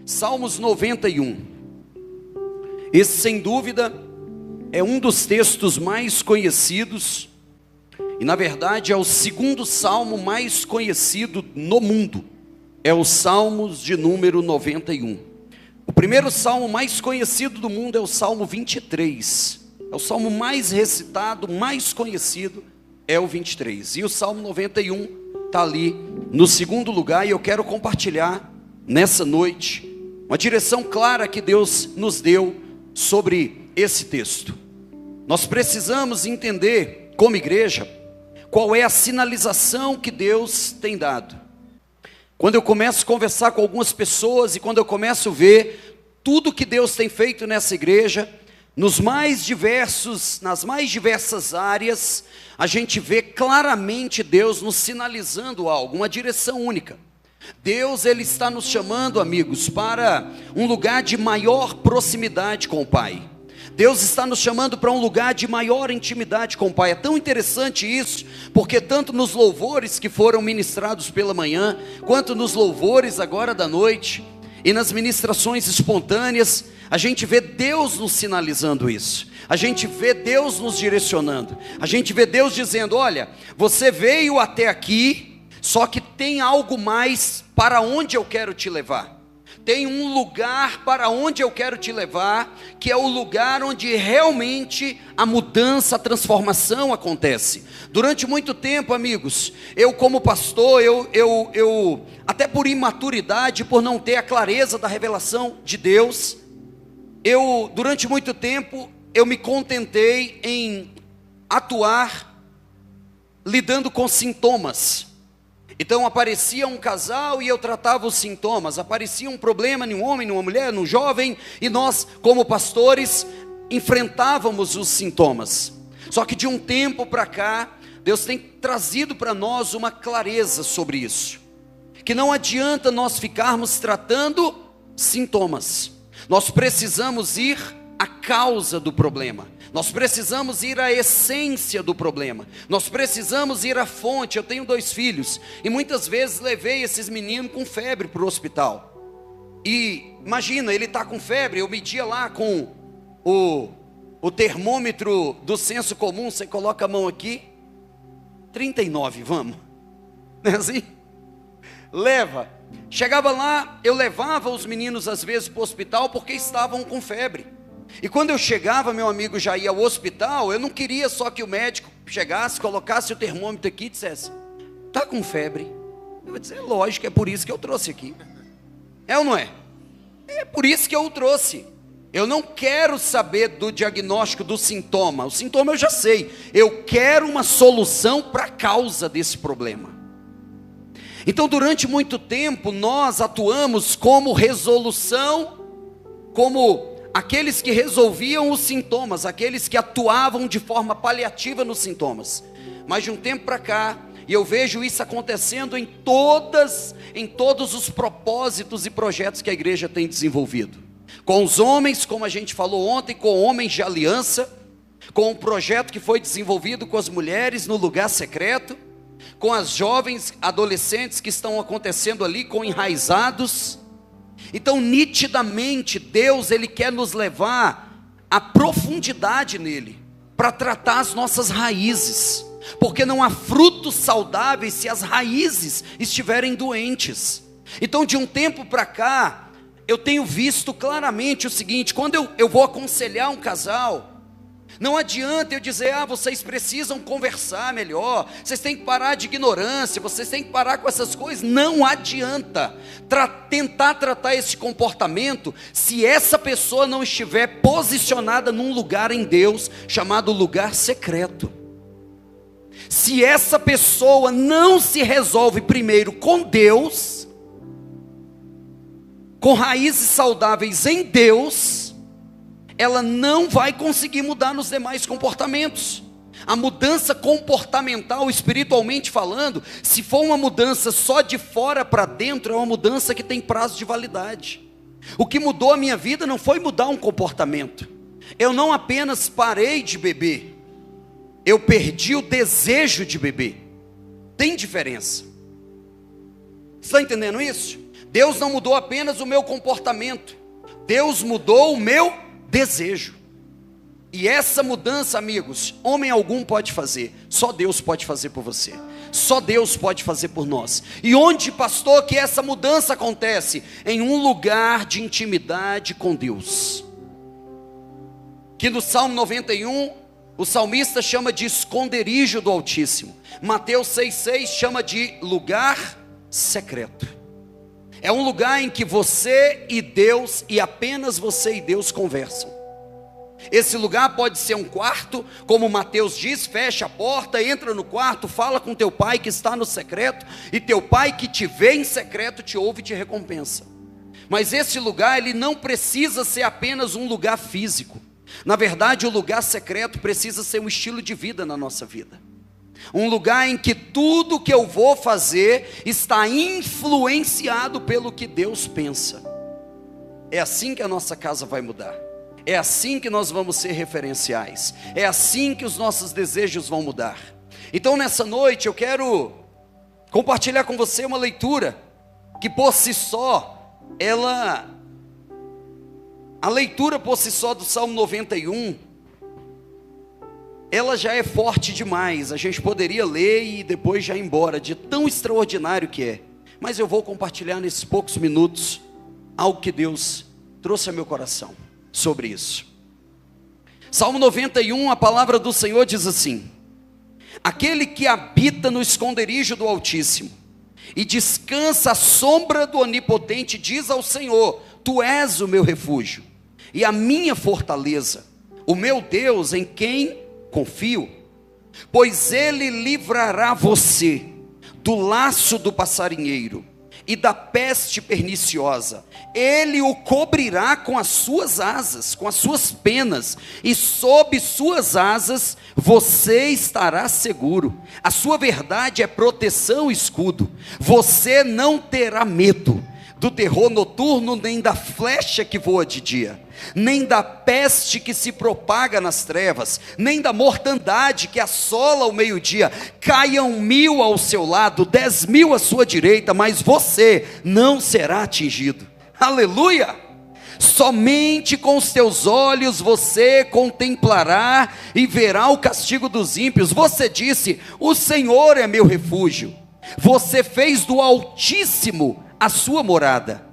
Salmos 91. Esse, sem dúvida, é um dos textos mais conhecidos, e na verdade é o segundo salmo mais conhecido no mundo. É o Salmos de número 91. O primeiro salmo mais conhecido do mundo é o Salmo 23. É o salmo mais recitado, mais conhecido, é o 23. E o Salmo 91 está ali no segundo lugar, e eu quero compartilhar nessa noite uma direção clara que Deus nos deu sobre esse texto. Nós precisamos entender, como igreja, qual é a sinalização que Deus tem dado. Quando eu começo a conversar com algumas pessoas e quando eu começo a ver tudo que Deus tem feito nessa igreja, nas mais diversas áreas, a gente vê claramente Deus nos sinalizando algo, uma direção única. Deus, Ele está nos chamando, amigos, para um lugar de maior proximidade com o Pai. Deus está nos chamando para um lugar de maior intimidade com o Pai. É tão interessante isso, porque tanto nos louvores que foram ministrados pela manhã, quanto nos louvores agora da noite, e nas ministrações espontâneas, a gente vê Deus nos sinalizando isso. A gente vê Deus nos direcionando. A gente vê Deus dizendo: olha, você veio até aqui, só que tem algo mais para onde eu quero te levar. Tem um lugar para onde eu quero te levar, que é o lugar onde realmente a mudança, a transformação acontece. Durante muito tempo, amigos, eu como pastor, eu até por imaturidade, por não ter a clareza da revelação de Deus, durante muito tempo, eu me contentei em atuar lidando com sintomas. Então aparecia um casal e eu tratava os sintomas, aparecia um problema num homem, numa mulher, num jovem, e nós, como pastores, enfrentávamos os sintomas. Só que de um tempo para cá, Deus tem trazido para nós uma clareza sobre isso, que não adianta nós ficarmos tratando sintomas, nós precisamos ir à causa do problema. Nós precisamos ir à essência do problema. Nós precisamos ir à fonte. Eu tenho 2 filhos e muitas vezes levei esses meninos com febre para o hospital. E imagina, ele está com febre, eu media lá com o termômetro do senso comum. Você coloca a mão aqui, 39, vamos. Não é assim? Leva. Chegava lá, eu levava os meninos às vezes para o hospital porque estavam com febre. E quando eu chegava, meu amigo já ia ao hospital, eu não queria só que o médico chegasse, colocasse o termômetro aqui e dissesse: está com febre? Eu vou dizer: lógico, é por isso que eu trouxe aqui. É ou não é? É por isso que eu o trouxe. Eu não quero saber do diagnóstico do sintoma. O sintoma eu já sei. Eu quero uma solução para a causa desse problema. Então, durante muito tempo, nós atuamos como resolução, como aqueles que resolviam os sintomas, aqueles que atuavam de forma paliativa nos sintomas. Mas de um tempo para cá, e eu vejo isso acontecendo em todos os propósitos e projetos que a igreja tem desenvolvido. Com os homens, como a gente falou ontem, com homens de aliança, com o projeto que foi desenvolvido com as mulheres no lugar secreto, com as jovens adolescentes que estão acontecendo ali, com enraizados. Então, nitidamente, Deus, Ele quer nos levar à profundidade nele, para tratar as nossas raízes, porque não há frutos saudáveis se as raízes estiverem doentes. Então, de um tempo para cá, eu tenho visto claramente o seguinte: quando eu vou aconselhar um casal, não adianta eu dizer: vocês precisam conversar melhor, vocês têm que parar de ignorância, vocês têm que parar com essas coisas. Não adianta tentar tratar esse comportamento se essa pessoa não estiver posicionada num lugar em Deus, chamado lugar secreto. Se essa pessoa não se resolve primeiro com Deus, com raízes saudáveis em Deus, ela não vai conseguir mudar nos demais comportamentos. A mudança comportamental, espiritualmente falando, se for uma mudança só de fora para dentro, é uma mudança que tem prazo de validade. O que mudou a minha vida não foi mudar um comportamento. Eu não apenas parei de beber, eu perdi o desejo de beber. Tem diferença. Você está entendendo isso? Deus não mudou apenas o meu comportamento, Deus mudou o meu desejo. E essa mudança, amigos, homem algum pode fazer, só Deus pode fazer por você, só Deus pode fazer por nós. E onde, pastor, que essa mudança acontece? Em um lugar de intimidade com Deus, que no Salmo 91, o salmista chama de esconderijo do Altíssimo. Mateus 6,6 chama de lugar secreto. É um lugar em que você e Deus, e apenas você e Deus conversam. Esse lugar pode ser um quarto, como Mateus diz, fecha a porta, entra no quarto, fala com teu pai que está no secreto, e teu pai que te vê em secreto te ouve e te recompensa. Mas esse lugar, ele não precisa ser apenas um lugar físico. Na verdade, o lugar secreto precisa ser um estilo de vida na nossa vida. Um lugar em que tudo que eu vou fazer está influenciado pelo que Deus pensa. É assim que a nossa casa vai mudar. É assim que nós vamos ser referenciais. É assim que os nossos desejos vão mudar. Então nessa noite eu quero compartilhar com você uma leitura que por si só, a leitura por si só do Salmo 91, ela já é forte demais. A gente poderia ler e depois já ir embora, de tão extraordinário que é. Mas eu vou compartilhar nesses poucos minutos algo que Deus trouxe ao meu coração sobre isso. Salmo 91, a palavra do Senhor diz assim: aquele que habita no esconderijo do Altíssimo e descansa à sombra do Onipotente, diz ao Senhor: tu és o meu refúgio e a minha fortaleza, o meu Deus em quem confio. Pois ele livrará você do laço do passarinheiro e da peste perniciosa. Ele o cobrirá com as suas asas, com as suas penas, e sob suas asas você estará seguro. A sua verdade é proteção e escudo. Você não terá medo do terror noturno, nem da flecha que voa de dia, nem da peste que se propaga nas trevas, nem da mortandade que assola ao meio-dia. Caiam 1000 ao seu lado, 10.000 à sua direita, mas você não será atingido. Aleluia! Somente com os teus olhos você contemplará e verá o castigo dos ímpios. Você disse: o Senhor é meu refúgio. Você fez do Altíssimo a sua morada.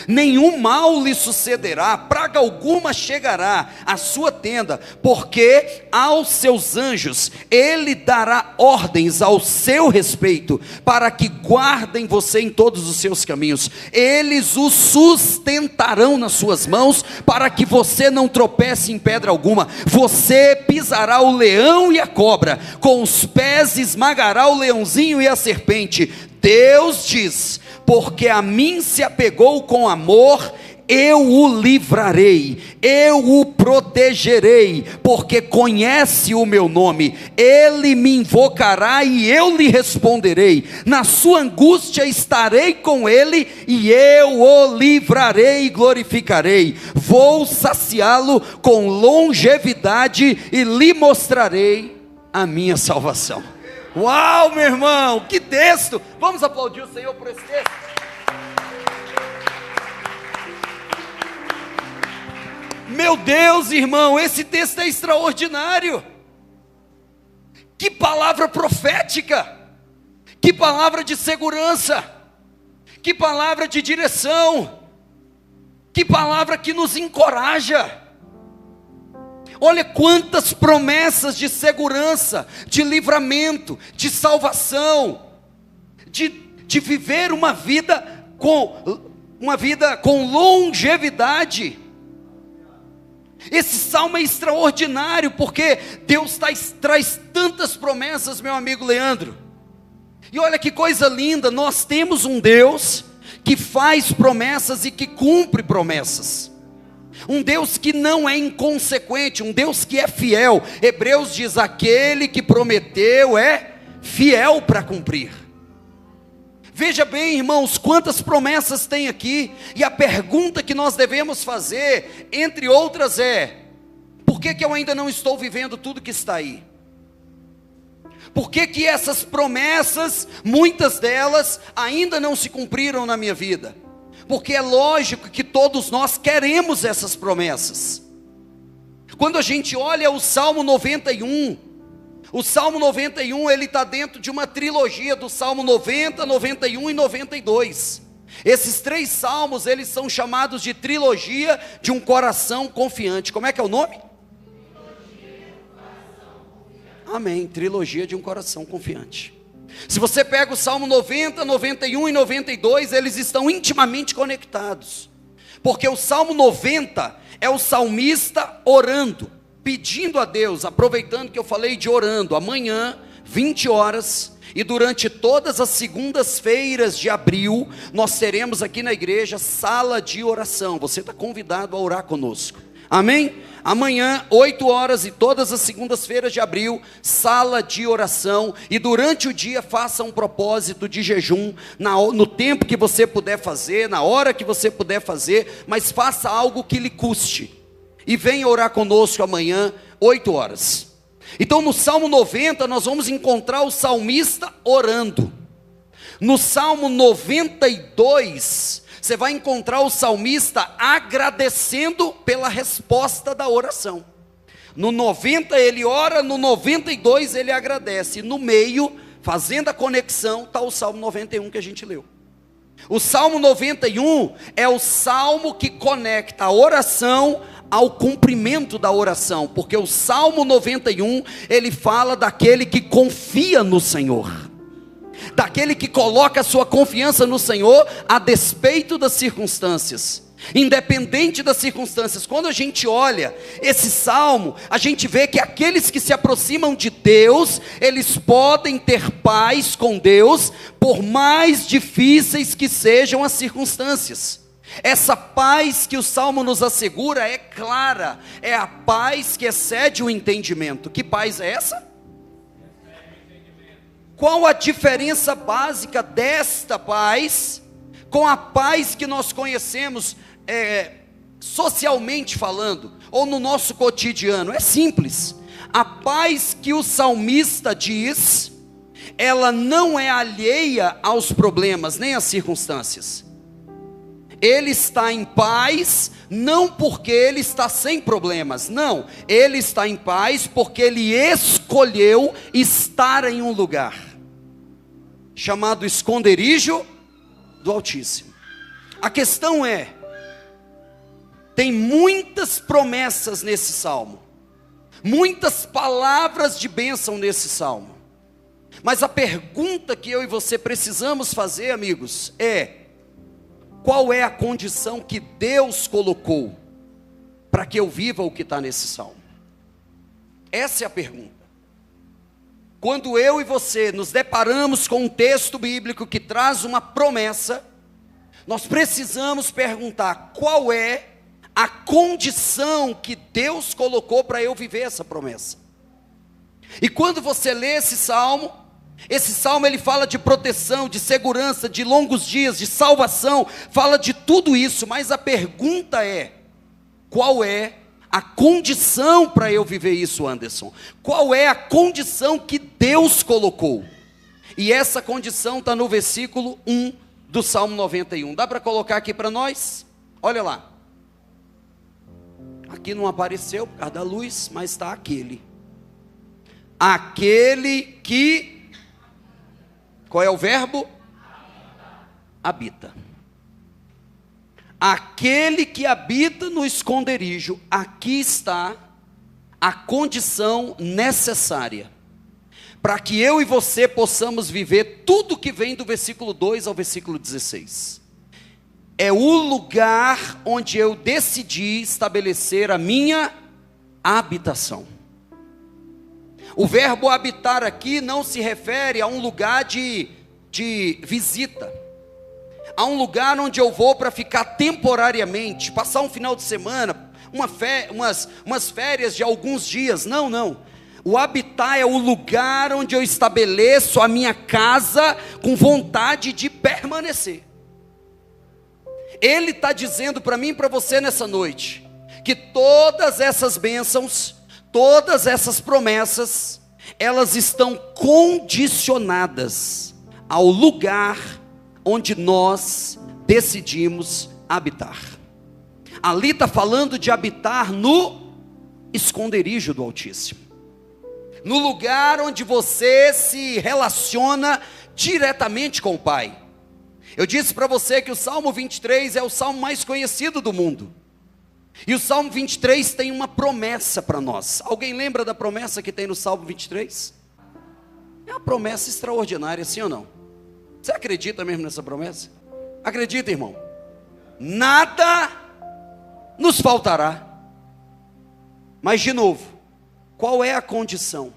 Nenhum mal lhe sucederá, praga alguma chegará à sua tenda, porque aos seus anjos ele dará ordens ao seu respeito, para que guardem você em todos os seus caminhos. Eles o sustentarão nas suas mãos, para que você não tropece em pedra alguma. Você pisará o leão e a cobra, com os pés esmagará o leãozinho e a serpente. Deus diz: porque a mim se apegou com amor, eu o livrarei, eu o protegerei, porque conhece o meu nome. Ele me invocará e eu lhe responderei. Na sua angústia estarei com ele, e eu o livrarei e glorificarei. Vou saciá-lo com longevidade e lhe mostrarei a minha salvação. Uau, meu irmão, que texto! Vamos aplaudir o Senhor por esse texto. Meu Deus, irmão, esse texto é extraordinário. Que palavra profética, que palavra de segurança, que palavra de direção, que palavra que nos encoraja. Olha quantas promessas de segurança, de livramento, de salvação, de viver uma vida com longevidade. Esse salmo é extraordinário, porque Deus traz tantas promessas, meu amigo Leandro. E olha que coisa linda, nós temos um Deus que faz promessas e que cumpre promessas. Um Deus que não é inconsequente, um Deus que é fiel. Hebreus diz: aquele que prometeu é fiel para cumprir. Veja bem, irmãos, quantas promessas tem aqui. E a pergunta que nós devemos fazer, entre outras, é: por que eu ainda não estou vivendo tudo que está aí? Por que essas promessas, muitas delas, ainda não se cumpriram na minha vida? porque é lógico que todos nós queremos essas promessas. Quando a gente olha o Salmo 91, o Salmo 91 ele está dentro de uma trilogia do Salmo 90, 91 e 92. Esses 3 salmos, eles são chamados de trilogia de um coração confiante. Como é que é o nome? Amém, trilogia de um coração confiante. Se você pega o Salmo 90, 91 e 92, eles estão intimamente conectados. Porque o Salmo 90 é o salmista orando, pedindo a Deus, aproveitando que eu falei de orando, amanhã, 20 horas, e durante todas as segundas-feiras de abril, nós teremos aqui na igreja sala de oração. Você está convidado a orar conosco. Amém? Amanhã, 8 horas e todas as segundas-feiras de abril, sala de oração. E durante o dia, faça um propósito de jejum, no tempo que você puder fazer, na hora que você puder fazer, mas faça algo que lhe custe. E venha orar conosco amanhã, 8 horas. Então no Salmo 90, nós vamos encontrar o salmista orando. No Salmo 92, você vai encontrar o salmista agradecendo pela resposta da oração. No 90 ele ora, no 92 ele agradece. No meio, fazendo a conexão, está o Salmo 91 que a gente leu. O Salmo 91 é o salmo que conecta a oração ao cumprimento da oração, porque o Salmo 91, ele fala daquele que confia no Senhor, daquele que coloca a sua confiança no Senhor, a despeito das circunstâncias, independente das circunstâncias. Quando a gente olha esse salmo, a gente vê que aqueles que se aproximam de Deus, eles podem ter paz com Deus, por mais difíceis que sejam as circunstâncias. Essa paz que o Salmo nos assegura é clara, é a paz que excede o entendimento. Que paz é essa? Qual a diferença básica desta paz com a paz que nós conhecemos socialmente falando, ou no nosso cotidiano? É simples. A paz que o salmista diz, ela não é alheia aos problemas, nem às circunstâncias. Ele está em paz, não porque ele está sem problemas, não, ele está em paz porque ele escolheu estar em um lugar, chamado esconderijo do Altíssimo. A questão é, tem muitas promessas nesse salmo, muitas palavras de bênção nesse salmo, mas a pergunta que eu e você precisamos fazer, amigos, é: qual é a condição que Deus colocou para que eu viva o que está nesse salmo? Essa é a pergunta. Quando eu e você nos deparamos com um texto bíblico que traz uma promessa, nós precisamos perguntar: qual é a condição que Deus colocou para eu viver essa promessa? E quando você lê esse salmo ele fala de proteção, de segurança, de longos dias, de salvação, fala de tudo isso, mas a pergunta é: qual é a condição para eu viver isso, Anderson? Qual é a condição que Deus colocou? E essa condição está no versículo 1 do Salmo 91, dá para colocar aqui para nós? Olha lá, aqui não apareceu por causa da luz, mas está aquele que... Qual é o verbo? Habita. Aquele que habita no esconderijo. Aqui está a condição necessária para que eu e você possamos viver tudo que vem do versículo 2 ao versículo 16. É o lugar onde eu decidi estabelecer a minha habitação. O verbo habitar aqui não se refere a um lugar de visita, a um lugar onde eu vou para ficar temporariamente, passar um final de semana, umas férias de alguns dias. Não, não. O habitar é o lugar onde eu estabeleço a minha casa com vontade de permanecer. Ele está dizendo para mim e para você nessa noite, que todas essas bênçãos, todas essas promessas, elas estão condicionadas ao lugar onde nós decidimos habitar. Ali está falando de habitar no esconderijo do Altíssimo, no lugar onde você se relaciona diretamente com o Pai. Eu disse para você que o Salmo 23 é o salmo mais conhecido do mundo. E o Salmo 23 tem uma promessa para nós. Alguém lembra da promessa que tem no Salmo 23? É uma promessa extraordinária, sim ou não? Você acredita mesmo nessa promessa? Acredita, irmão? Nada nos faltará. Mas de novo, qual é a condição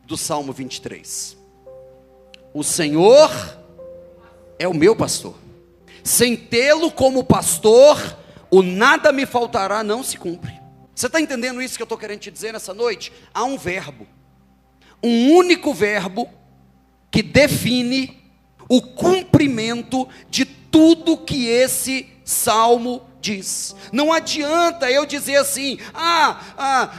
do Salmo 23? O Senhor é o meu pastor. Sem tê-lo como pastor, o nada me faltará não se cumpre. Você está entendendo isso que eu estou querendo te dizer nessa noite? Há um verbo, um único verbo, que define o cumprimento de tudo que esse salmo diz. Não adianta eu dizer assim: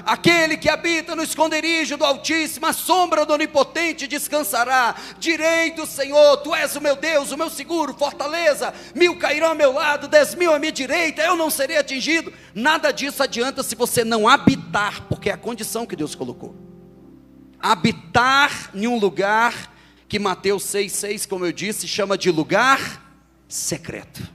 aquele que habita no esconderijo do Altíssimo, a sombra do Onipotente descansará. Direi do Senhor: tu és o meu Deus, o meu seguro, fortaleza. 1000 cairão ao meu lado, 10.000 à minha direita, eu não serei atingido. Nada disso adianta se você não habitar, porque é a condição que Deus colocou. Habitar em um lugar que Mateus 6,6, como eu disse, chama de lugar secreto.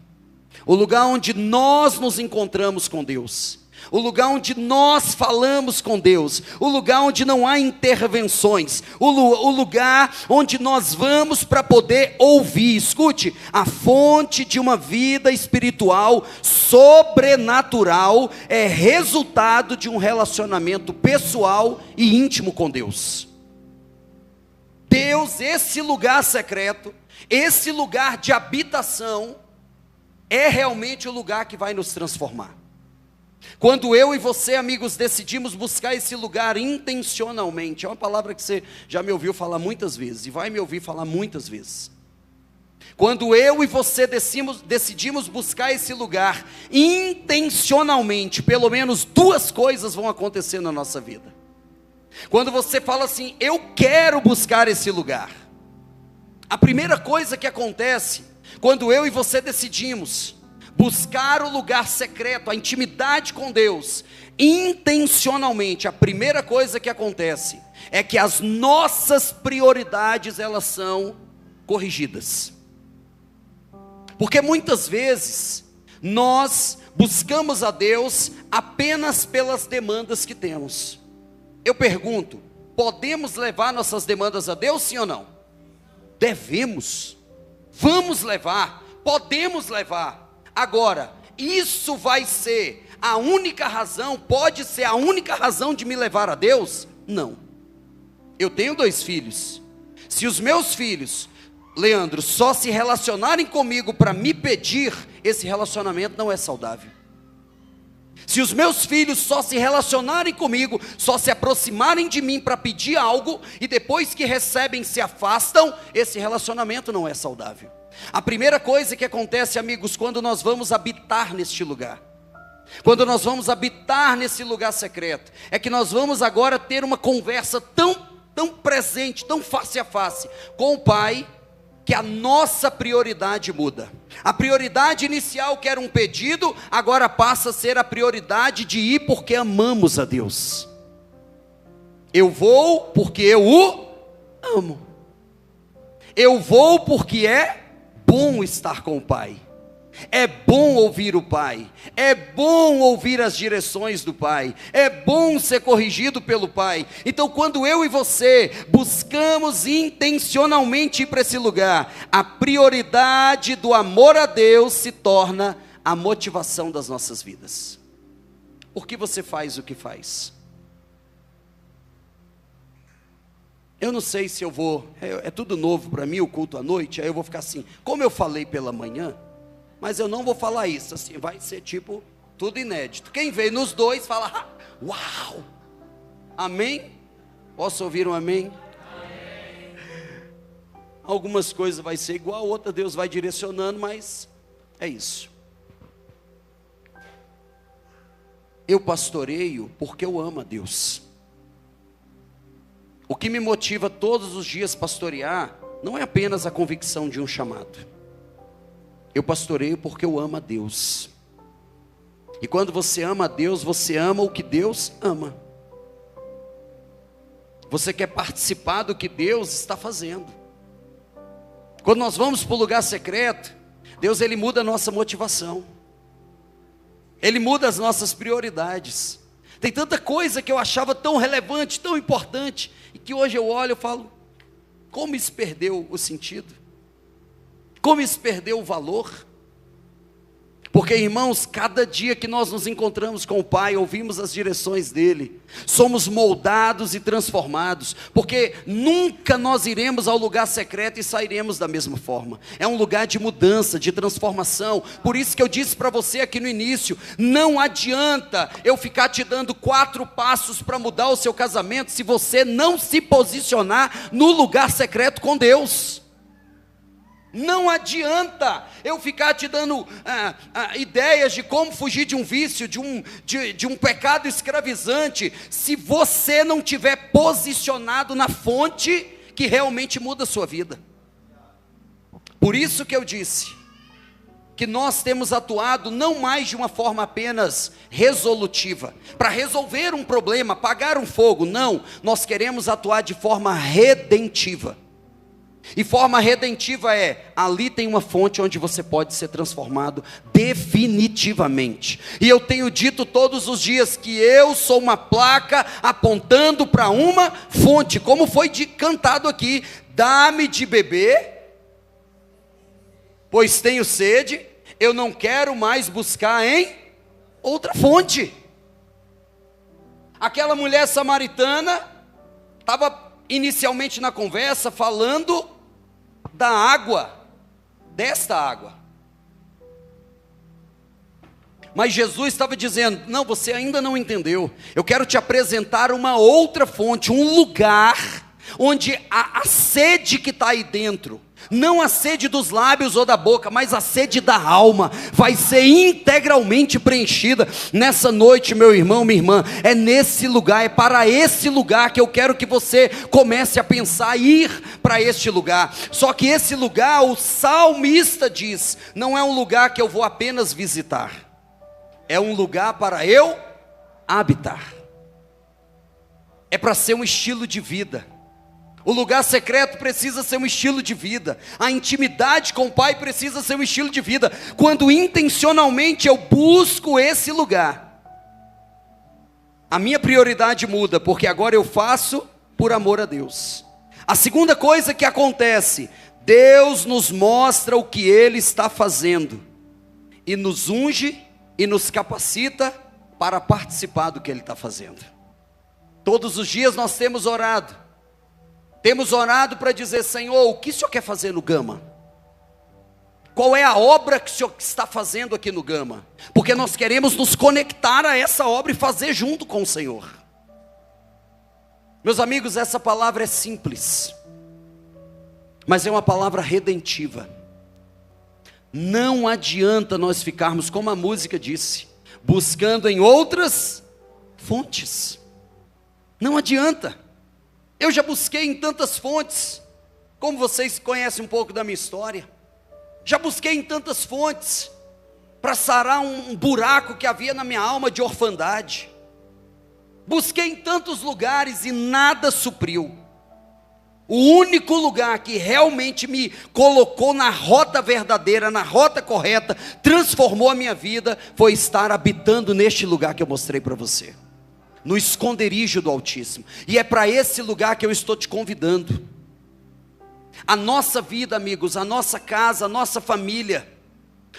O lugar onde nós nos encontramos com Deus, o lugar onde nós falamos com Deus, o lugar onde não há intervenções, o lugar onde nós vamos para poder ouvir. Escute, a fonte de uma vida espiritual sobrenatural é resultado de um relacionamento pessoal e íntimo com Deus. Deus, esse lugar secreto, esse lugar de habitação, é realmente o lugar que vai nos transformar. Quando eu e você, amigos, decidimos buscar esse lugar intencionalmente, é uma palavra que você já me ouviu falar muitas vezes, e vai me ouvir falar muitas vezes. Quando eu e você decidimos buscar esse lugar intencionalmente, pelo menos 2 coisas vão acontecer na nossa vida. Quando você fala assim: eu quero buscar esse lugar, a primeira coisa que acontece, quando eu e você decidimos buscar o lugar secreto, a intimidade com Deus, intencionalmente, a primeira coisa que acontece é que as nossas prioridades, elas são corrigidas. Porque muitas vezes nós buscamos a Deus apenas pelas demandas que temos. Eu pergunto: podemos levar nossas demandas a Deus, sim ou não? Devemos. Vamos levar, podemos levar. Agora, isso vai ser a única razão, pode ser a única razão de me levar a Deus? Não. Eu tenho 2 filhos. Se os meus filhos, Leandro, só se relacionarem comigo para me pedir, esse relacionamento não é saudável. Se os meus filhos só se relacionarem comigo, só se aproximarem de mim para pedir algo, e depois que recebem se afastam, esse relacionamento não é saudável. A primeira coisa que acontece, amigos, quando nós vamos habitar neste lugar, quando nós vamos habitar nesse lugar secreto, é que nós vamos agora ter uma conversa tão presente, tão face a face com o Pai, que a nossa prioridade muda. A prioridade inicial, que era um pedido, agora passa a ser a prioridade de ir porque amamos a Deus. Eu vou porque eu o amo. Eu vou porque é bom estar com o Pai. É bom ouvir o Pai, é bom ouvir as direções do Pai, é bom ser corrigido pelo Pai. Então, quando eu e você buscamos intencionalmente ir para esse lugar, a prioridade do amor a Deus se torna a motivação das nossas vidas. Por que você faz o que faz? Eu não sei se eu vou, é tudo novo para mim o culto à noite, aí eu vou ficar assim, como eu falei pela manhã, mas eu não vou falar isso, assim, vai ser tipo, tudo inédito. Quem vê nos 2 fala: uau, amém? Posso ouvir um amém? Amém. Algumas coisas vai ser igual, outra Deus vai direcionando, mas é isso. Eu pastoreio porque eu amo a Deus. O que me motiva todos os dias pastorear, não é apenas a convicção de um chamado. Eu pastoreio porque eu amo a Deus. E quando você ama a Deus, você ama o que Deus ama. Você quer participar do que Deus está fazendo. Quando nós vamos para o lugar secreto, Deus ele muda a nossa motivação. Ele muda as nossas prioridades. Tem tanta coisa que eu achava tão relevante, tão importante, e que hoje eu olho e falo, como isso perdeu o sentido? Como isso perdeu o valor? Porque, irmãos, cada dia que nós nos encontramos com o Pai, ouvimos as direções dEle, somos moldados e transformados, porque nunca nós iremos ao lugar secreto e sairemos da mesma forma. É um lugar de mudança, de transformação. Por isso que eu disse para você aqui no início, não adianta eu ficar te dando 4 passos para mudar o seu casamento, se você não se posicionar no lugar secreto com Deus. Não adianta eu ficar te dando ideias de como fugir de um vício, de um pecado escravizante, se você não tiver posicionado na fonte que realmente muda a sua vida. Por isso que eu disse que nós temos atuado não mais de uma forma apenas resolutiva, para resolver um problema, apagar um fogo, não, nós queremos atuar de forma redentiva. E forma redentiva ali tem uma fonte onde você pode ser transformado definitivamente. E eu tenho dito todos os dias que eu sou uma placa apontando para uma fonte, como foi cantado aqui, dá-me de beber, pois tenho sede, eu não quero mais buscar em outra fonte. Aquela mulher samaritana estava inicialmente na conversa falando da água, desta água. Mas Jesus estava dizendo, não, você ainda não entendeu, eu quero te apresentar uma outra fonte, um lugar, onde a sede que está aí dentro, não a sede dos lábios ou da boca, mas a sede da alma, vai ser integralmente preenchida. Nessa noite, meu irmão, minha irmã, é nesse lugar, é para esse lugar que eu quero que você comece a pensar, ir para este lugar. Só que esse lugar, o salmista diz, não é um lugar que eu vou apenas visitar, é um lugar para eu habitar, é para ser um estilo de vida. O lugar secreto precisa ser um estilo de vida. A intimidade com o Pai precisa ser um estilo de vida. Quando intencionalmente eu busco esse lugar, a minha prioridade muda, porque agora eu faço por amor a Deus. A segunda coisa que acontece, Deus nos mostra o que Ele está fazendo, e nos unge e nos capacita para participar do que Ele está fazendo. Todos os dias nós temos orado. Temos orado para dizer, Senhor, o que o Senhor quer fazer no Gama? Qual é a obra que o Senhor está fazendo aqui no Gama? Porque nós queremos nos conectar a essa obra e fazer junto com o Senhor. Meus amigos, essa palavra é simples, mas é uma palavra redentiva. Não adianta nós ficarmos, como a música disse, buscando em outras fontes. Não adianta. Eu já busquei em tantas fontes, como vocês conhecem um pouco da minha história, já busquei em tantas fontes, para sarar um buraco que havia na minha alma de orfandade, busquei em tantos lugares e nada supriu. O único lugar que realmente me colocou na rota verdadeira, na rota correta, transformou a minha vida, foi estar habitando neste lugar que eu mostrei para você, no esconderijo do Altíssimo. E é para esse lugar que eu estou te convidando. A nossa vida, amigos, a nossa casa, a nossa família,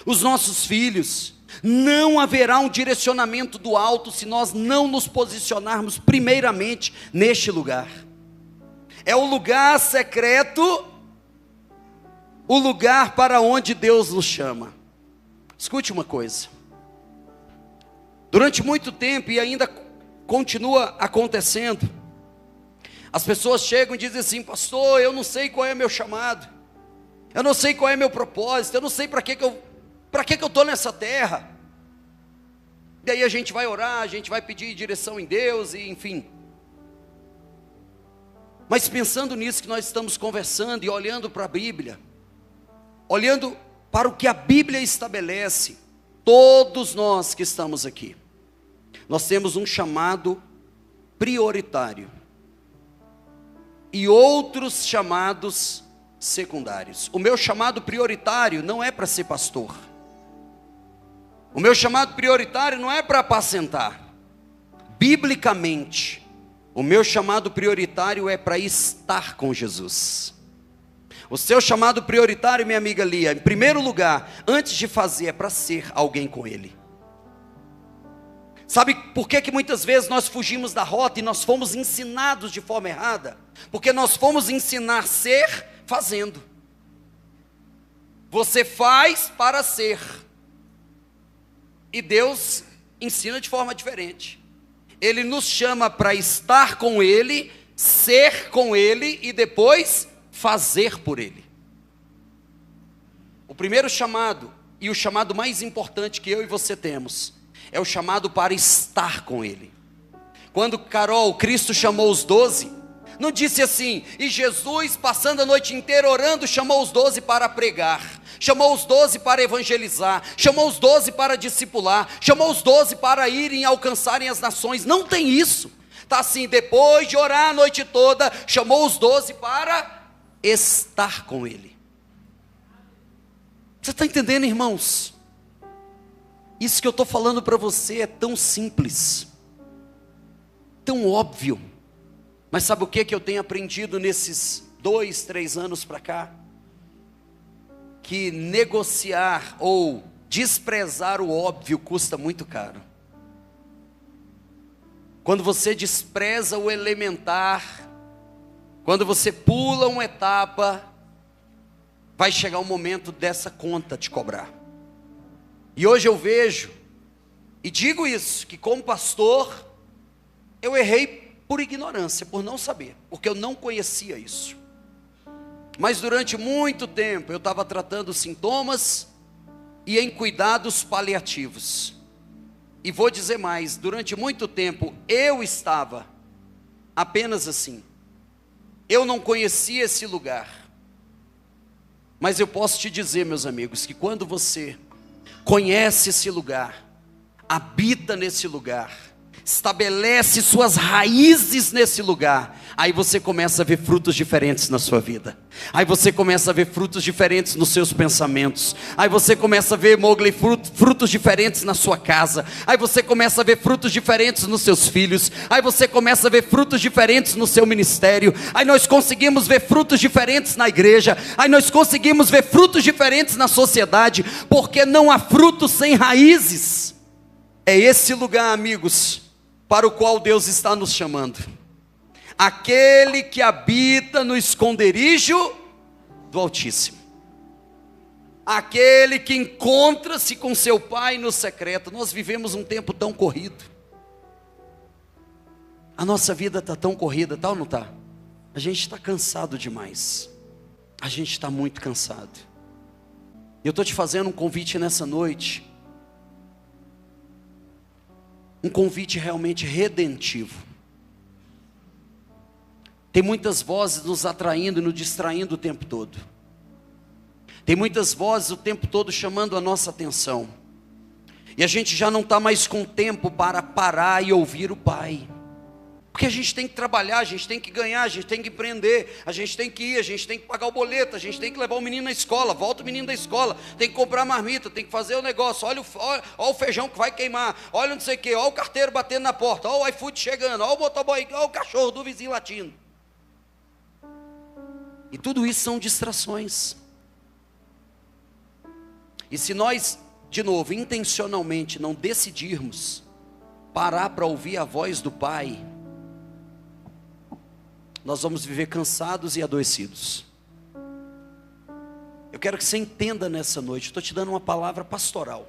os nossos filhos, não haverá um direcionamento do alto se nós não nos posicionarmos primeiramente neste lugar. É o lugar secreto, o lugar para onde Deus nos chama. Escute uma coisa, durante muito tempo, e ainda continua acontecendo, as pessoas chegam e dizem assim, pastor, eu não sei qual é meu chamado, eu não sei qual é meu propósito, eu não sei para que eu estou nessa terra. E aí a gente vai orar, a gente vai pedir direção em Deus, e enfim. Mas pensando nisso que nós estamos conversando e olhando para a Bíblia, olhando para o que a Bíblia estabelece, todos nós que estamos aqui, nós temos um chamado prioritário e outros chamados secundários. O meu chamado prioritário não é para ser pastor. O meu chamado prioritário não é para apacentar. Biblicamente, o meu chamado prioritário é para estar com Jesus. O seu chamado prioritário, minha amiga Lia, em primeiro lugar, antes de fazer, é para ser alguém com Ele. Sabe por que muitas vezes nós fugimos da rota e nós fomos ensinados de forma errada? Porque nós fomos ensinar ser fazendo. Você faz para ser. E Deus ensina de forma diferente. Ele nos chama para estar com Ele, ser com Ele e depois fazer por Ele. O primeiro chamado, e o chamado mais importante que eu e você temos, é o chamado para estar com Ele. Quando Cristo chamou os 12, não disse assim, e Jesus passando a noite inteira orando, chamou os 12 para pregar, chamou os 12 para evangelizar, chamou os 12 para discipular, chamou os 12 para irem alcançarem as nações. Não tem isso. Está assim, depois de orar a noite toda, chamou os 12 para estar com Ele. Você está entendendo, irmãos? Isso que eu estou falando para você é tão simples, tão óbvio. Mas sabe o que eu tenho aprendido nesses 2, 3 anos para cá? Que negociar ou desprezar o óbvio custa muito caro. Quando você despreza o elementar, quando você pula uma etapa, vai chegar um momento dessa conta te cobrar. E hoje eu vejo, e digo isso, que como pastor, eu errei por ignorância, por não saber, porque eu não conhecia isso. Mas durante muito tempo eu estava tratando sintomas e em cuidados paliativos. E vou dizer mais, durante muito tempo eu estava apenas assim. Eu não conhecia esse lugar. Mas eu posso te dizer, meus amigos, que quando você conhece esse lugar, habita nesse lugar, estabelece suas raízes nesse lugar, aí você começa a ver frutos diferentes na sua vida, aí você começa a ver frutos diferentes nos seus pensamentos, aí você começa a ver, Mowgli, frutos diferentes na sua casa, aí você começa a ver frutos diferentes nos seus filhos, aí você começa a ver frutos diferentes no seu ministério, aí nós conseguimos ver frutos diferentes na igreja, aí nós conseguimos ver frutos diferentes na sociedade, porque não há frutos sem raízes. É esse lugar, amigos, para o qual Deus está nos chamando. Aquele que habita no esconderijo do Altíssimo. Aquele que encontra-se com seu Pai no secreto. Nós vivemos um tempo tão corrido. A nossa vida está tão corrida, tá ou não está? A gente está cansado demais. A gente está muito cansado. Eu estou te fazendo um convite nessa noite. Um convite realmente redentivo. Tem muitas vozes nos atraindo e nos distraindo o tempo todo. Tem muitas vozes o tempo todo chamando a nossa atenção. E a gente já não está mais com tempo para parar e ouvir o Pai. Porque a gente tem que trabalhar, a gente tem que ganhar, a gente tem que empreender, a gente tem que ir, a gente tem que pagar o boleto, a gente tem que levar o menino na escola, volta o menino da escola, tem que comprar marmita, tem que fazer o negócio, olha o feijão que vai queimar, olha não sei o que, olha o carteiro batendo na porta, olha o iFood chegando, olha o motoboy, olha o cachorro do vizinho latindo. E tudo isso são distrações. E se nós, de novo, intencionalmente não decidirmos parar para ouvir a voz do Pai, nós vamos viver cansados e adoecidos. Eu quero que você entenda nessa noite, estou te dando uma palavra pastoral.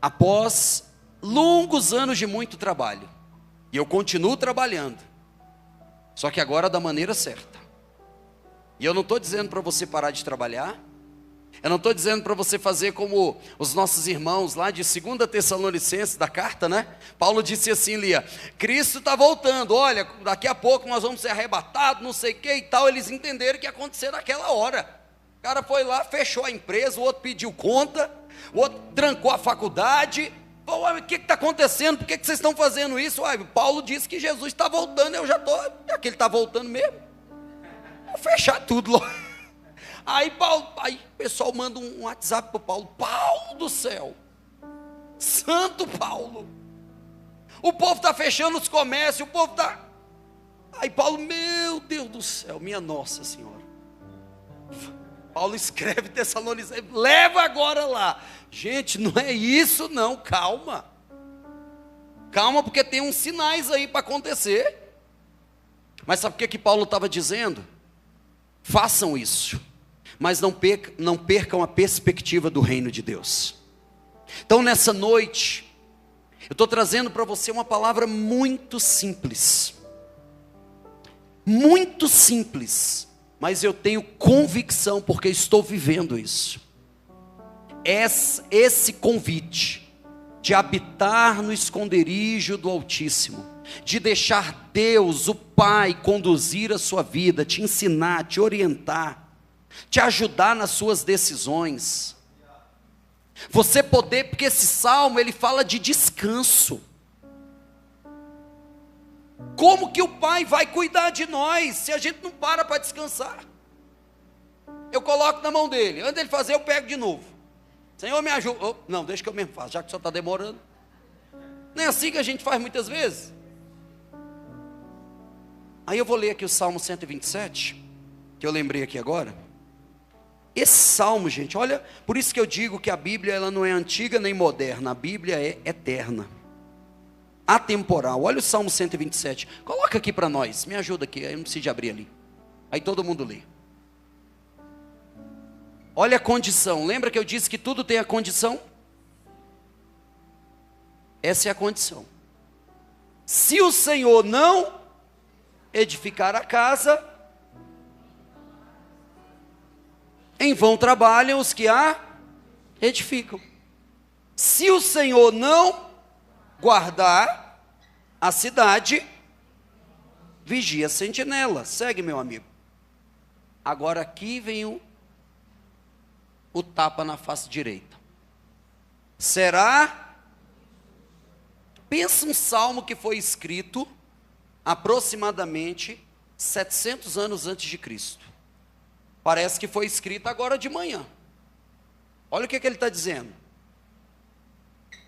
Após longos anos de muito trabalho, e eu continuo trabalhando, só que agora da maneira certa. E eu não estou dizendo para você parar de trabalhar, Eu não estou dizendo para você fazer como os nossos irmãos lá de 2 Tessalonicenses, da carta, né? Paulo disse assim, Lia, Cristo está voltando, olha, daqui a pouco nós vamos ser arrebatados, não sei o que e tal. Eles entenderam o que ia acontecer naquela hora. O cara foi lá, fechou a empresa, o outro pediu conta, o outro trancou a faculdade. O que está acontecendo? Por que vocês estão fazendo isso? Paulo disse que Jesus está voltando, eu já estou, já que ele está voltando mesmo, vou fechar tudo logo. Aí o pessoal manda um WhatsApp para Paulo, Paulo do céu, Santo Paulo, o povo está fechando os comércios, o povo está... Aí Paulo, meu Deus do céu, minha Nossa Senhora, Paulo escreve Tessalonicenses, leva agora lá. Gente, não é isso não, calma, porque tem uns sinais aí para acontecer. Mas sabe o que Paulo estava dizendo? Façam isso, mas não percam a perspectiva do reino de Deus. Então nessa noite, eu estou trazendo para você uma palavra muito simples, mas eu tenho convicção, porque estou vivendo isso. Esse convite de habitar no esconderijo do Altíssimo, de deixar Deus, o Pai, conduzir a sua vida, te ensinar, te orientar, te ajudar nas suas decisões. Você poder, porque esse salmo ele fala de descanso. Como que o Pai vai cuidar de nós se a gente não para descansar? Eu coloco na mão dele, antes dele fazer eu pego de novo. Senhor, me ajuda. Oh, não, deixa que eu mesmo faço, já que só está demorando. Não é assim que a gente faz muitas vezes? Aí eu vou ler aqui o Salmo 127, que eu lembrei aqui agora. Esse salmo, gente, olha, por isso que eu digo que a Bíblia ela não é antiga nem moderna, a Bíblia é eterna, atemporal. Olha o Salmo 127, coloca aqui para nós, me ajuda aqui, aí não precisa de abrir ali, aí todo mundo lê. Olha a condição, lembra que eu disse que tudo tem a condição? Essa é a condição. Se o Senhor não edificar a casa, em vão trabalham os que a edificam. Se o Senhor não guardar a cidade, vigia a sentinela. Segue, meu amigo. Agora aqui vem o tapa na face direita. Será? Pensa um salmo que foi escrito aproximadamente 700 anos antes de Cristo. Parece que foi escrito agora de manhã. Olha o que ele está dizendo.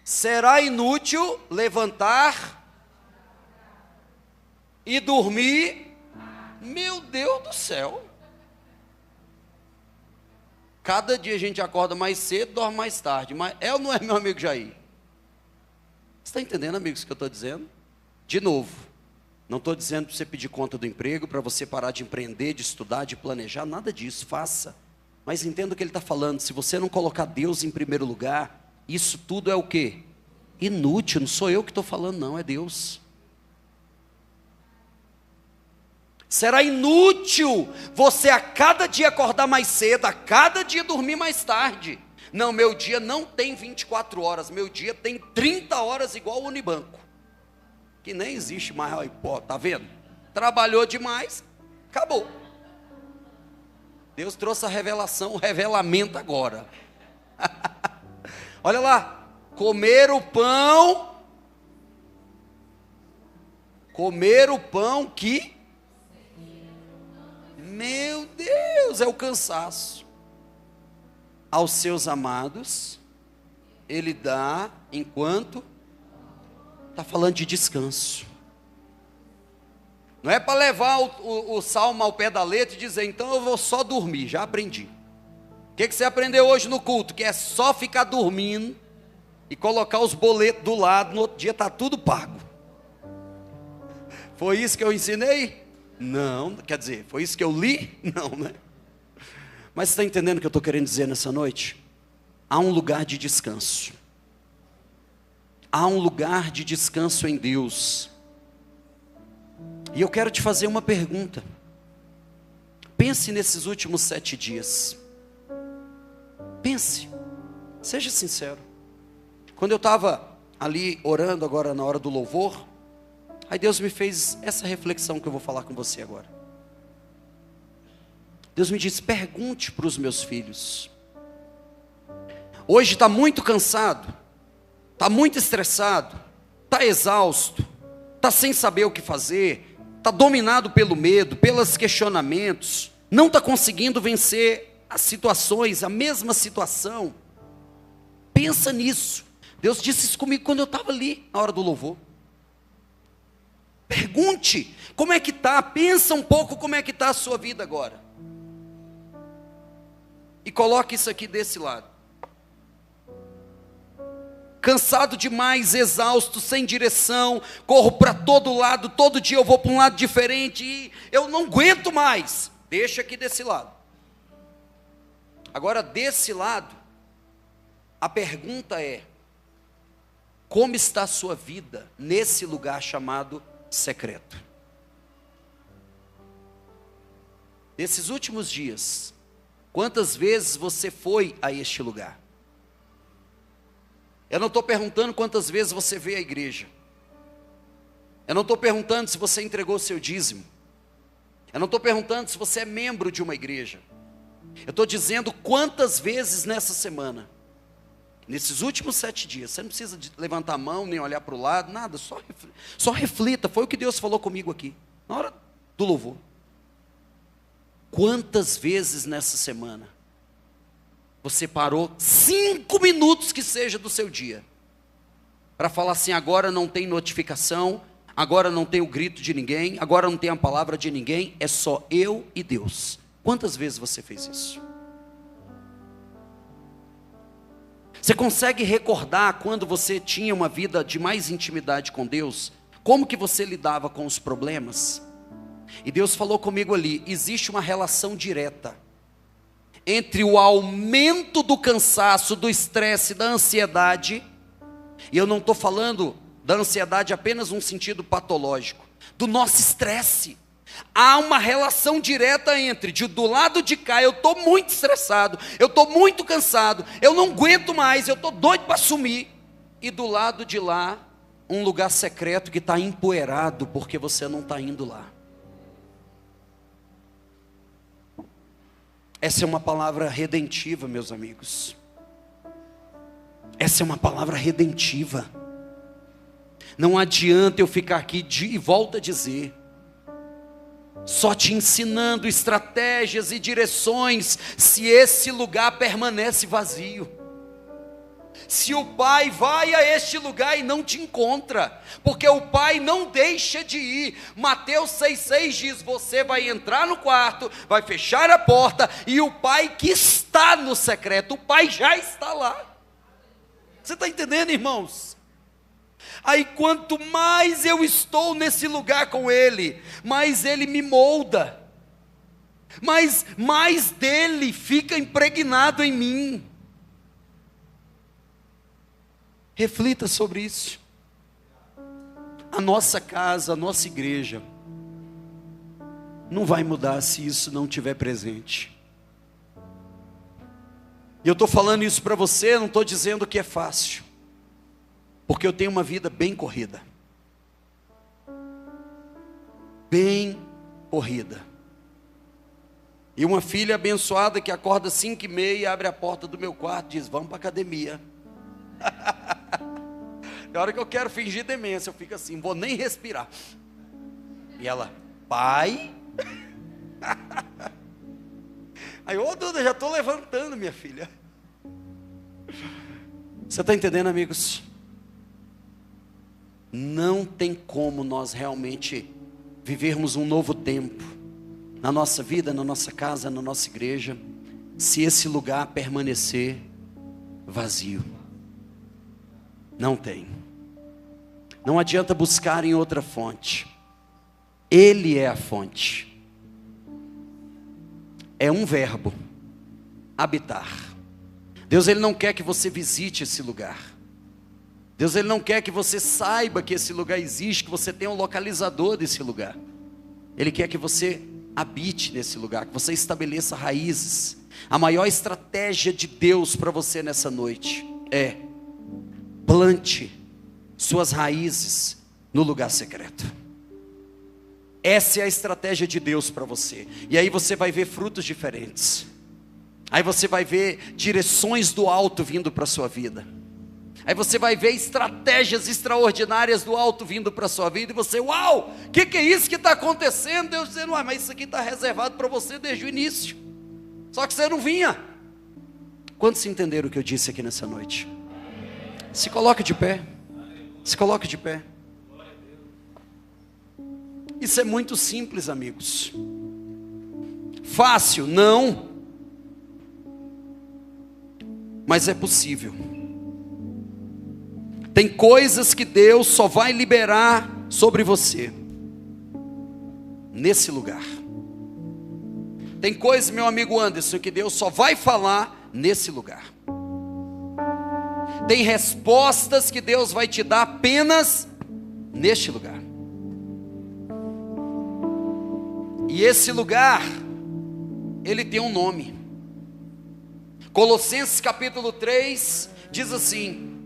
Será inútil levantar e dormir. Meu Deus do céu. Cada dia a gente acorda mais cedo, dorme mais tarde. Mas é ou não é, meu amigo Jair? Você está entendendo, amigos, o que eu estou dizendo? De novo. Não estou dizendo para você pedir conta do emprego, para você parar de empreender, de estudar, de planejar, nada disso, faça. Mas entenda o que ele está falando, se você não colocar Deus em primeiro lugar, isso tudo é o quê? Inútil, não sou eu que estou falando não, é Deus. Será inútil você a cada dia acordar mais cedo, a cada dia dormir mais tarde. Não, meu dia não tem 24 horas, meu dia tem 30 horas igual o Unibanco. Que nem existe mais, aí, pô, tá vendo? Trabalhou demais, acabou. Deus trouxe a revelação, o revelamento agora. Olha lá, comer o pão que, meu Deus, é o cansaço. Aos seus amados, ele dá enquanto... Está falando de descanso. Não é para levar o salmo ao pé da letra e dizer, então eu vou só dormir, já aprendi. O que você aprendeu hoje no culto? Que é só ficar dormindo e colocar os boletos do lado, no outro dia está tudo pago. Foi isso que eu ensinei? Não, quer dizer, foi isso que eu li? Não, né? Mas você está entendendo o que eu estou querendo dizer nessa noite? Há um lugar de descanso. Há um lugar de descanso em Deus. E eu quero te fazer uma pergunta. Pense nesses últimos 7 dias. Pense, seja sincero. Quando eu estava ali orando agora na hora do louvor, aí Deus me fez essa reflexão que eu vou falar com você agora. Deus me disse: pergunte para os meus filhos. Hoje está muito cansado, está muito estressado, está exausto, está sem saber o que fazer, está dominado pelo medo, pelos questionamentos, não está conseguindo vencer as situações, a mesma situação. Pensa nisso. Deus disse isso comigo quando eu estava ali, na hora do louvor. Pergunte, como é que está? Pensa um pouco como é que está a sua vida agora. E coloque isso aqui desse lado. Cansado demais, exausto, sem direção, corro para todo lado, todo dia eu vou para um lado diferente e eu não aguento mais. Deixa aqui desse lado. Agora desse lado, a pergunta é: como está a sua vida nesse lugar chamado secreto? Nesses últimos dias, quantas vezes você foi a este lugar? Eu não estou perguntando quantas vezes você veio à igreja. Eu não estou perguntando se você entregou seu dízimo. Eu não estou perguntando se você é membro de uma igreja. Eu estou dizendo quantas vezes nessa semana, nesses últimos 7 dias, você não precisa de levantar a mão, nem olhar para o lado, nada, só reflita. Foi o que Deus falou comigo aqui, na hora do louvor. Quantas vezes nessa semana você parou 5 minutos que seja do seu dia para falar assim: agora não tem notificação, agora não tem o grito de ninguém, agora não tem a palavra de ninguém, é só eu e Deus. Quantas vezes você fez isso? Você consegue recordar quando você tinha uma vida de mais intimidade com Deus? Como que você lidava com os problemas? E Deus falou comigo ali: existe uma relação direta entre o aumento do cansaço, do estresse, da ansiedade. E eu não estou falando da ansiedade apenas num sentido patológico, do nosso estresse. Há uma relação direta entre, do lado de cá, eu estou muito estressado, eu estou muito cansado, eu não aguento mais, eu estou doido para sumir. E do lado de lá, um lugar secreto que está empoeirado, porque você não está indo lá. Essa é uma palavra redentiva, meus amigos. Essa é uma palavra redentiva. Não adianta eu ficar aqui e volto a dizer, só te ensinando estratégias e direções, se esse lugar permanece vazio. Se o Pai vai a este lugar e não te encontra, porque o Pai não deixa de ir. Mateus 6,6 diz: você vai entrar no quarto, vai fechar a porta, e o Pai que está no secreto, o Pai já está lá. Você está entendendo, irmãos? Aí quanto mais eu estou nesse lugar com Ele, mais Ele me molda, mais dele fica impregnado em mim. Reflita sobre isso. A nossa casa, a nossa igreja não vai mudar se isso não estiver presente. E eu estou falando isso para você, não estou dizendo que é fácil, porque eu tenho uma vida bem corrida. Bem corrida. E uma filha abençoada que acorda 5h30, abre a porta do meu quarto e diz: vamos para a academia. Na hora que eu quero fingir demência, eu fico assim, vou nem respirar. E ela: pai? Aí, ô Duda, já estou levantando, minha filha. Você está entendendo, amigos? Não tem como nós realmente vivermos um novo tempo na nossa vida, na nossa casa, na nossa igreja, se esse lugar permanecer vazio. Não tem. Não adianta buscar em outra fonte. Ele é a fonte. É um verbo: habitar. Deus, Ele não quer que você visite esse lugar. Deus, Ele não quer que você saiba que esse lugar existe, que você tenha um localizador desse lugar. Ele quer que você habite nesse lugar, que você estabeleça raízes. A maior estratégia de Deus para você nessa noite é: plante suas raízes no lugar secreto. Essa é a estratégia de Deus para você. E aí você vai ver frutos diferentes. Aí você vai ver direções do alto vindo para a sua vida. Aí você vai ver estratégias extraordinárias do alto vindo para a sua vida. E você, uau, o que é isso que está acontecendo? Deus dizendo, mas isso aqui está reservado para você desde o início. Só que você não vinha. Quantos entenderam o que eu disse aqui nessa noite? Se coloque de pé. Se coloque de pé. Isso é muito simples, amigos. Fácil? Não. Mas é possível. Tem coisas que Deus só vai liberar sobre você nesse lugar. Tem coisas, meu amigo Anderson, que Deus só vai falar nesse lugar. Tem respostas que Deus vai te dar apenas neste lugar. E esse lugar, ele tem um nome. Colossenses capítulo 3 diz assim: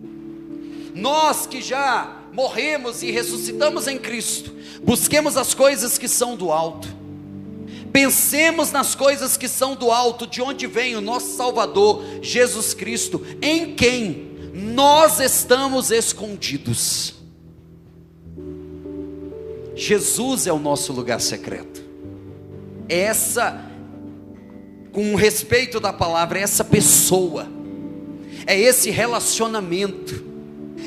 nós que já morremos e ressuscitamos em Cristo, busquemos as coisas que são do alto, pensemos nas coisas que são do alto, de onde vem o nosso Salvador, Jesus Cristo, em quem nós estamos escondidos. Jesus é o nosso lugar secreto. Essa, com respeito da palavra, é essa pessoa, é esse relacionamento,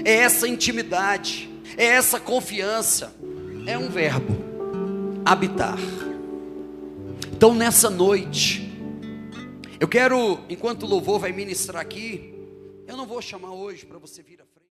é essa intimidade, é essa confiança, é um verbo: habitar. Então nessa noite, eu quero, enquanto o louvor vai ministrar aqui, eu não vou chamar hoje para você vir a